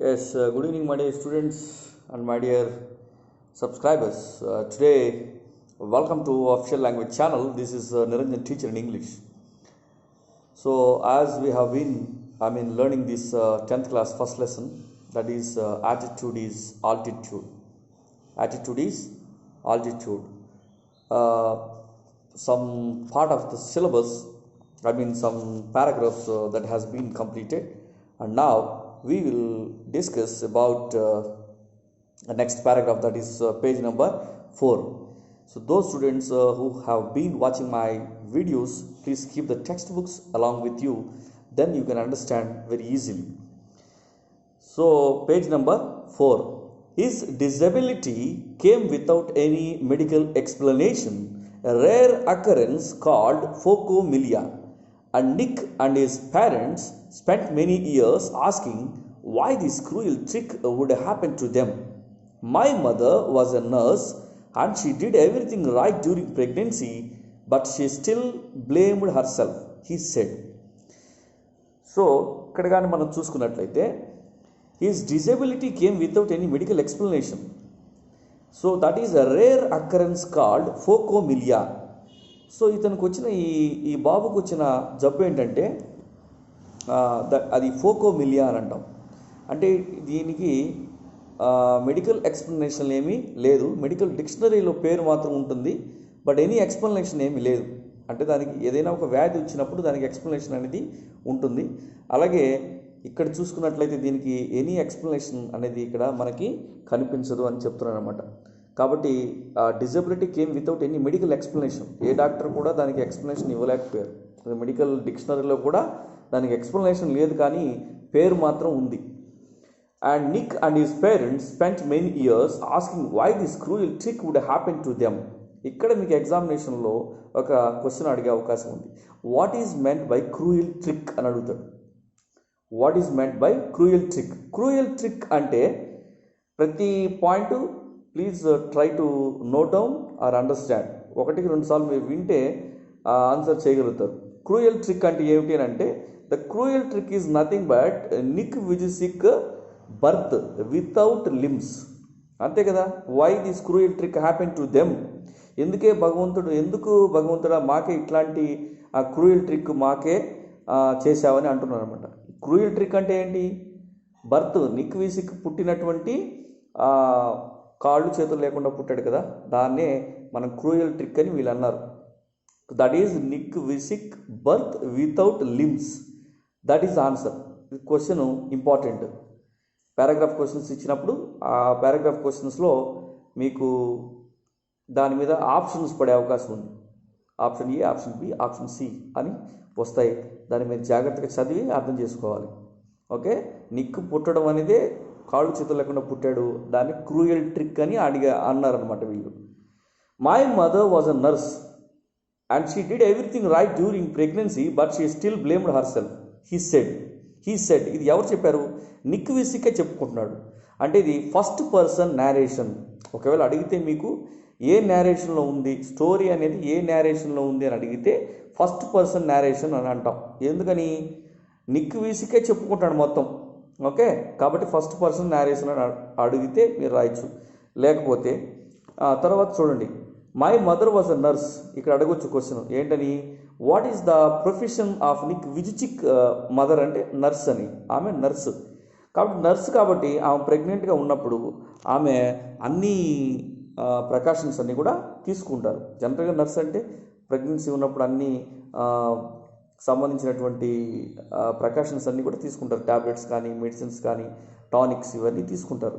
Yes, good evening, my dear students and my dear subscribers. Today, welcome to Official Language Channel. This is Niranjan, teacher in English. So, as we have been, learning this 10th class first lesson, that is attitude is altitude. Attitude is altitude. Some part of the syllabus, some paragraphs that has been completed, and now we will discuss about the next paragraph, that is page number 4. So those students who have been watching my videos, please keep the textbooks along with you, then you can understand very easily. So page number 4. His disability came without any medical explanation, a rare occurrence called phocomelia, and Nick and his parents spent many years asking why this cruel trick would happen to them. My mother was a nurse and she did everything right during pregnancy, but she still blamed herself, he said. So, ఇక్కడ కానీ మనం చూసుకున్నట్లయితే his disability came without any medical explanation. So, that is a rare occurrence called phocomelia. So ఇతనికి వచ్చిన ఈ బాబుకు వచ్చిన జబ్బు ఏంటంటే అది ఫోకోమిలియా అని అంటాం. అంటే దీనికి మెడికల్ ఎక్స్ప్లెనేషన్ ఏమీ లేదు. మెడికల్ డిక్షనరీలో పేరు మాత్రం ఉంటుంది, బట్ ఎనీ ఎక్స్ప్లెనేషన్ ఏమీ లేదు. అంటే దానికి ఏదైనా ఒక వ్యాధి వచ్చినప్పుడు దానికి ఎక్స్ప్లెనేషన్ అనేది ఉంటుంది. అలాగే ఇక్కడ చూసుకున్నట్లయితే దీనికి ఎనీ ఎక్స్ప్లెనేషన్ అనేది ఇక్కడ మనకి కనిపించదు అని చెప్తున్నాను అనమాట. కాబట్టి disability came without any medical explanation. ఏ డాక్టర్ కూడా దానికి ఎక్స్ప్లెనేషన్ ఇవ్వలేకపోయారు. మెడికల్ డిక్షనరీలో కూడా దానికి ఎక్స్ప్లెనేషన్ లేదు, కానీ పేరు మాత్రం ఉంది. And Nick and his parents spent many years asking why this cruel trick would happen to them. ఇక్కడ మీకు ఎగ్జామినేషన్లో ఒక క్వశ్చన్ అడిగే అవకాశం ఉంది. What is meant by cruel trick అని అడుగుతాడు. What is meant by cruel trick? Cruel trick అంటే ప్రతి point please try to note down or understand. 1-2 సార్లు మీరు వింటే ఆన్సర్ చేయగలుగుతారు. క్రూయల్ ట్రిక్ అంటే ఏమిటి అని అంటే, the cruel trick is nothing but Nick Vujicic birth without limbs. అంతే కదా. Why this cruel trick happen to them. ఎందుకు భగవంతుడా మాకే ఇట్లాంటి క్రూయల్ ట్రిక్ మాకే చేశావని అంటున్నారు అనమాట. క్రూయల్ ట్రిక్ అంటే ఏంటి? బర్త్ నిక్ విజిసిక్ పుట్టినటువంటి కాళ్ళు చేతులు లేకుండా పుట్టాడు కదా, దాన్నే మనం క్రూయల్ ట్రిక్ అని వీళ్ళు అన్నారు. That is Nick Vujicic birth without limbs. That is answer. ఇది క్వశ్చన్ ఇంపార్టెంట్. పారాగ్రాఫ్ క్వశ్చన్స్ ఇచ్చినప్పుడు ఆ పారాగ్రాఫ్ క్వశ్చన్స్లో మీకు దాని మీద ఆప్షన్స్ పడే అవకాశం ఉంది. Option A, option B, option C అని వస్తాయి. దాన్ని మీరు జాగ్రత్తగా చదివి అర్థం చేసుకోవాలి. ఓకే. నిక్కు పుట్టడం అనేదే కాళ్ళు చేతులు లేకుండా పుట్టాడు, దాన్ని క్రూయల్ ట్రిక్ అని అన్నారనమాట వీళ్ళు. My mother was a nurse and she did everything right during pregnancy but she still blamed her self, he said. ఇది ఎవరు చెప్పారు? నిక్ విసికే చెప్పుకుంటున్నాడు. అంటే ఇది ఫస్ట్ పర్సన్ నేరేషన్. ఒకవేళ అడిగితే మీకు ఏ నేరేషన్లో ఉంది, స్టోరీ అనేది ఏ నేరేషన్లో ఉంది అని అడిగితే ఫస్ట్ పర్సన్ నేరేషన్ అని అంటాం. ఎందుకని? నిక్ విసికే చెప్పుకుంటాడు మొత్తం. ఓకే. కాబట్టి ఫస్ట్ పర్సన్ నేరేషన్ అని అడిగితే మీరు రాయొచ్చు. లేకపోతే తర్వాత చూడండి, my mother was a nurse. ఇక్కడ అడగొచ్చు క్వశ్చన్ ఏంటని, what is the profession of Nick Vujicic mother అంటే నర్స్ అని. ఆమె నర్సు కాబట్టి ఆమె ప్రెగ్నెంట్గా ఉన్నప్పుడు ఆమె అన్ని ప్రికాషన్స్ అన్నీ కూడా తీసుకుంటారు. జనరల్గా నర్స్ అంటే ప్రెగ్నెన్సీ ఉన్నప్పుడు అన్నీ సంబంధించినటువంటి ప్రికాషన్స్ అన్నీ కూడా తీసుకుంటారు. ట్యాబ్లెట్స్ కానీ, మెడిసిన్స్ కానీ, టానిక్స్ ఇవన్నీ తీసుకుంటారు.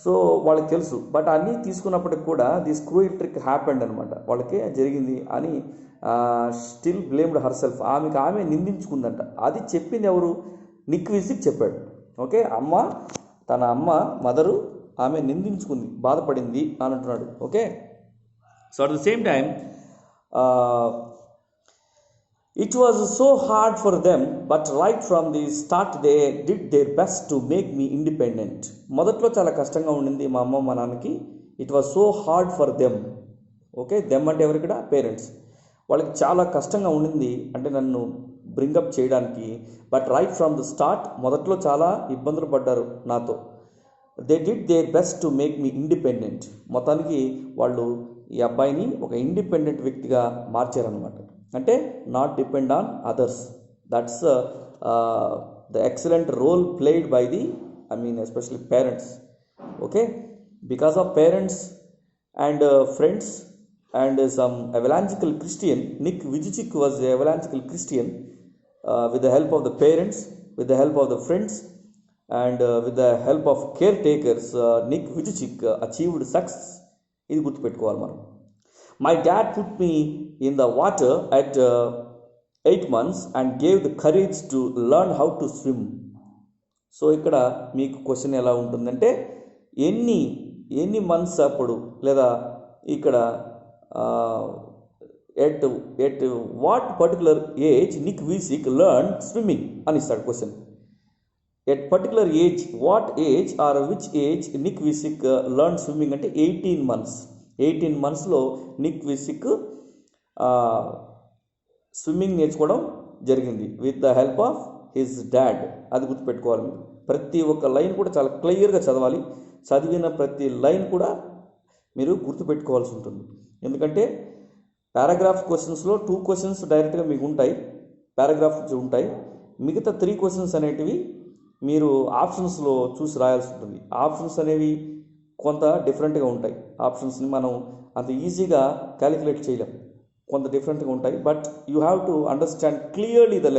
సో వాళ్ళకి తెలుసు. బట్ అన్నీ తీసుకున్నప్పటికి కూడా దిస్ క్రూయల్ ట్రిక్ హ్యాపెండ్ అనమాట. వాళ్ళకే జరిగింది అని స్టిల్ బ్లేమ్డ్ హర్ సెల్ఫ్. ఆమె నిందించుకుందంట. అది చెప్పింది ఎవరు? నిక్ విసిక్ చెప్పాడు. ఓకే. తన మదరు ఆమె నిందించుకుంది, బాధపడింది అని అంటున్నాడు. Okay. So at the same time it was so hard for them, but right from the start they did their best to make me independent. మొదట్లో చాలా కష్టంగా ఉండింది మా అమ్మ మా నాన్నకి. It was so hard for them. Okay. Them అంటే ఎవరు ఇక్కడ? పేరెంట్స్. వాళ్ళకి చాలా కష్టంగా ఉండింది, అంటే నన్ను బ్రింగప్ చేయడానికి. But right from the start మొదట్లో చాలా ఇబ్బందులు పడ్డారు నాతో. They did their best to make me independent. మొత్తానికి వాళ్ళు ఈ అబ్బాయిని ఒక ఇండిపెండెంట్ వ్యక్తిగా మార్చారనమాట. అంటే not depend on others. That's the excellent role played by the especially parents. Okay, because of parents and friends and some evangelical Christian, Nick Vujicic was an evangelical Christian. With the help of the parents, with the help of the friends, and with the help of caretakers, Nick Vujicic achieved success. ఇది గుర్తుపెట్టుకోవాలి మనం. My dad put me in the water at 8 months and gave the courage to learn how to swim. So ఇక్కడ మీకు question ఎలా ఉంటుందంటే, ఎన్ని months అప్పుడు, లేదా ఇక్కడ at what particular age Nick Vujicic learn swimming అని ఇస్తాడు question. At particular age, what age are which age Nick Vujicic learn swimming అంటే 18 months. 18 monthsలో నిక్ వీసిక్ స్విమ్మింగ్ నేర్చుకోవడం జరిగింది with the help of his dad. అది గుర్తుపెట్టుకోవాలి మీరు. ప్రతి ఒక్క లైన్ కూడా చాలా క్లియర్గా చదవాలి. చదివిన ప్రతి లైన్ కూడా మీరు గుర్తుపెట్టుకోవాల్సి ఉంటుంది. ఎందుకంటే పారాగ్రాఫ్ క్వశ్చన్స్లో 2 questions డైరెక్ట్గా మీకు ఉంటాయి, పారాగ్రాఫ్స్ ఉంటాయి. మిగతా 3 questions అనేటివి మీరు ఆప్షన్స్లో చూసి రాయాల్సి ఉంటుంది. ఆప్షన్స్ అనేవి కొంత డిఫరెంట్గా ఉంటాయి. ఆప్షన్స్ని మనం అంత ఈజీగా క్యాలిక్యులేట్ చేయలేం, కొంత డిఫరెంట్గా ఉంటాయి. But you have to understand clearly the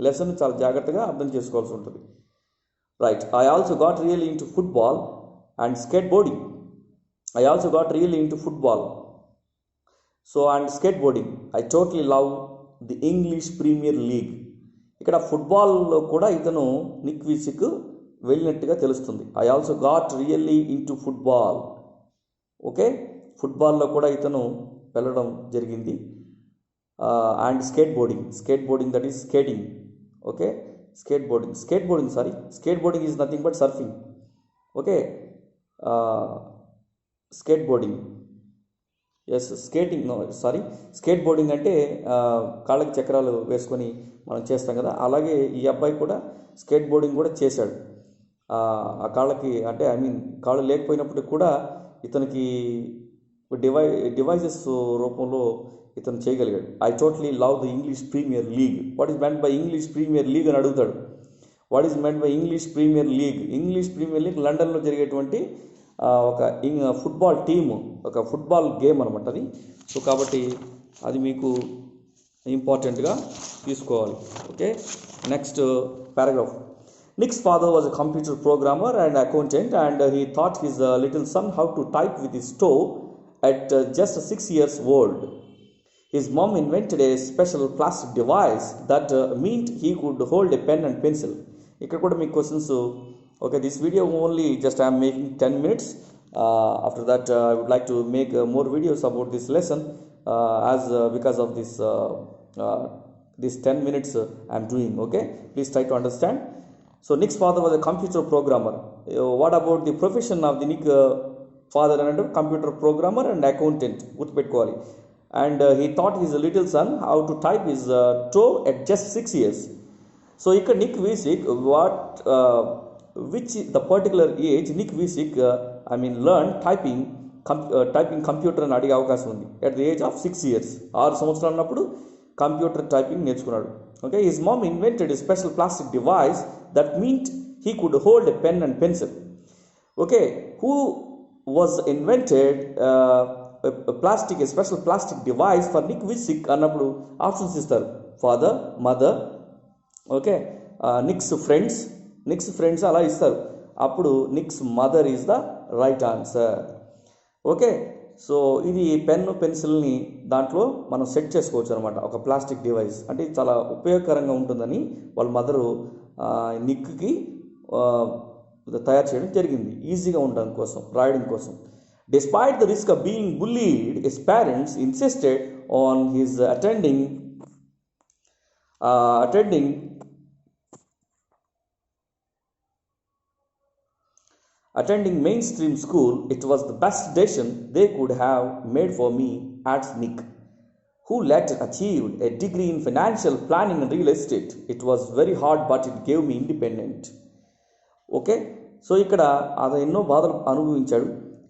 lesson చాలా జాగ్రత్తగా అర్థం చేసుకోవాల్సి ఉంటుంది. Right, I also got really into football and skateboarding. I also got really into football. So and skateboarding. I totally love the English Premier League. ఇక్కడ ఫుట్బాల్లో కూడా ఇతను Nick Vujicic వెళ్ళినట్టుగా తెలుస్తుంది. I also got really into football. Okay, ఫుట్బాల్లో కూడా ఇతను వెళ్ళడం జరిగింది. And skateboarding that is skating. Okay, skateboarding is nothing but surfing. Okay, skateboarding, skateboarding అంటే కాళ్ళకి చక్రాలు వేసుకొని మనం చేస్తాం కదా, అలాగే ఈ అబ్బాయి కూడా స్కేట్బోర్డింగ్ కూడా చేశాడు. ఆ కాళ్ళకి అంటే కాళ్ళు లేకపోయినప్పటికి కూడా ఇతనికి డివైజెస్ రూపంలో ఇతను చేయగలిగాడు. I totally love the English Premier League. What is meant by English Premier League అని అడుగుతాడు. What is meant by English Premier League? English Premier League లండన్లో జరిగేటువంటి ఒక ఫుట్బాల్ టీము, ఒక ఫుట్బాల్ గేమ్ అనమాట అది. సో కాబట్టి అది మీకు ఇంపార్టెంట్గా తీసుకోవాలి. Okay, next paragraph. Nick's father was a computer programmer and accountant, and he taught his little son how to type with his toe at just 6 years old. His mom invented a special plastic device that meant he could hold a pen and pencil. Ikkada kuda mee questions. Okay, this video only just I am making 10 minutes. After that I would like to make more videos about this lesson because of this 10 minutes I am doing. Okay, please try to understand. So Nick's father was a computer programmer. What about the profession of the Nick father? And computer programmer and accountant. Gurtupettukovali. And he taught his little son how to type his toe at just 6 years. So ikkada Nick Vujicic, which the particular age Nick Vujicic learned typing computer అని అడిగే అవకాశం ఉంది. At the age of 6 years, 6 సంవత్సరాలు ఉన్నప్పుడు computer typing నేర్చుకున్నాడు. Okay, his mom invented a special plastic device that meant he could hold a pen and pencil. Okay, who was invented a special plastic device for Nick Vujicic అన్నప్పుడు options ఇస్తారు. Father, mother, okay, Nick's friends అలా ఇస్తారు. అప్పుడు Nick's mother is the right answer. Okay, so ఇది pen పెన్సిల్ని దాంట్లో మనం set చేసుకోవచ్చు అనమాట. ఒక ప్లాస్టిక్ డివైస్ అంటే చాలా ఉపయోగకరంగా ఉంటుందని వాళ్ళ మదరు నిక్కి తయారు చేయడం జరిగింది, ఈజీగా ఉండడం కోసం, రాయడం కోసం. Despite the risk of being bullied, his parents insisted on his attending mainstream school. It was the best decision they could have made for me, adds Nick, who later achieved a degree in financial planning and real estate. It was very hard, but it gave me independent. Okay, so ఇక్కడ అతను ఎన్నో బాధలు అనుభవించాడు.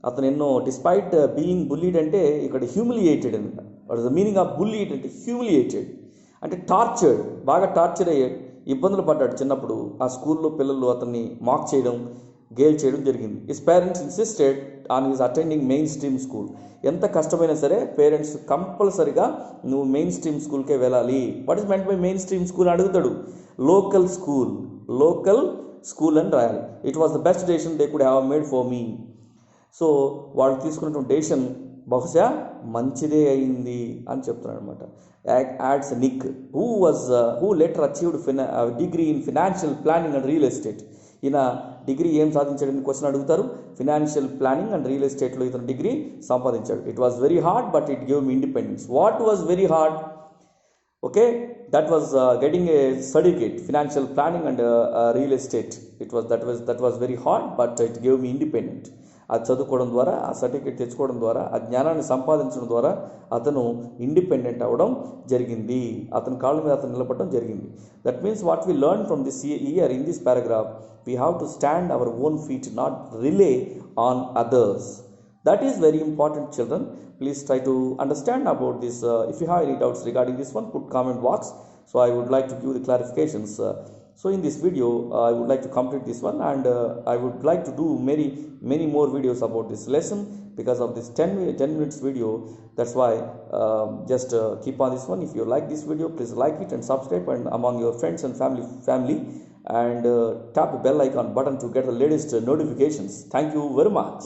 అతను ఎన్నో despite being bullied అంటే ఇక్కడ humiliated అనమాట. What is the meaning of bullied అంటే హ్యూమిలియేటెడ్ అంటే టార్చర్డ్, బాగా టార్చర్ అయ్యాడు, ఇబ్బందులు పడ్డాడు చిన్నప్పుడు. ఆ స్కూల్లో పిల్లలు అతన్ని మాక్ చేయడం, గేల్ చేయడం జరిగింది. His parents insisted on his attending main stream school. ఎంత కష్టమైనా సరే పేరెంట్స్ కంపల్సరిగా నువ్వు మెయిన్ స్ట్రీమ్ స్కూల్కే వెళ్ళాలి. What is meant by main stream school అడుగుతాడు. లోకల్ స్కూల్ అని రాయాలి. It was the best decision they could have made for me. So వాళ్ళు తీసుకున్నటువంటి డెసిషన్ బహుశా మంచిదే అయింది అని చెప్తున్నాడు అనమాట. Ads Nick who letter achieved degree in financial planning and real estate. ఈయన డిగ్రీ ఏం సాధించాడని క్వశ్చన్ అడుగుతారు. ఫినాన్షియల్ ప్లానింగ్ అండ్ రియల్ ఎస్టేట్లో ఇతను డిగ్రీ సంపాదించాడు. It was very hard but it give me independence. What was very hard? Okay, that was getting a certificate financial planning and real estate. That was very hard but it give me independent. అది చదువుకోవడం ద్వారా, ఆ certificate తెచ్చుకోవడం ద్వారా, ఆ జ్ఞానాన్ని సంపాదించడం ద్వారా అతను ఇండిపెండెంట్ అవ్వడం జరిగింది. అతని కాళ్ళ మీద అతను నిలబడడం జరిగింది. That means what we learn from this year in this paragraph, we have to stand our own feet, not relay on others. That is very important, children. Please try to understand about this. If you have any doubts regarding this one, put comment box. So I would like to give the clarifications. So in this video, I would like to complete this one, and I would like to do many more videos about this lesson because of this 10 minutes video. That's why just keep on this one. If you like this video, please like it and subscribe, and among your friends and family, and tap the bell icon button to get the latest notifications. Thank you very much.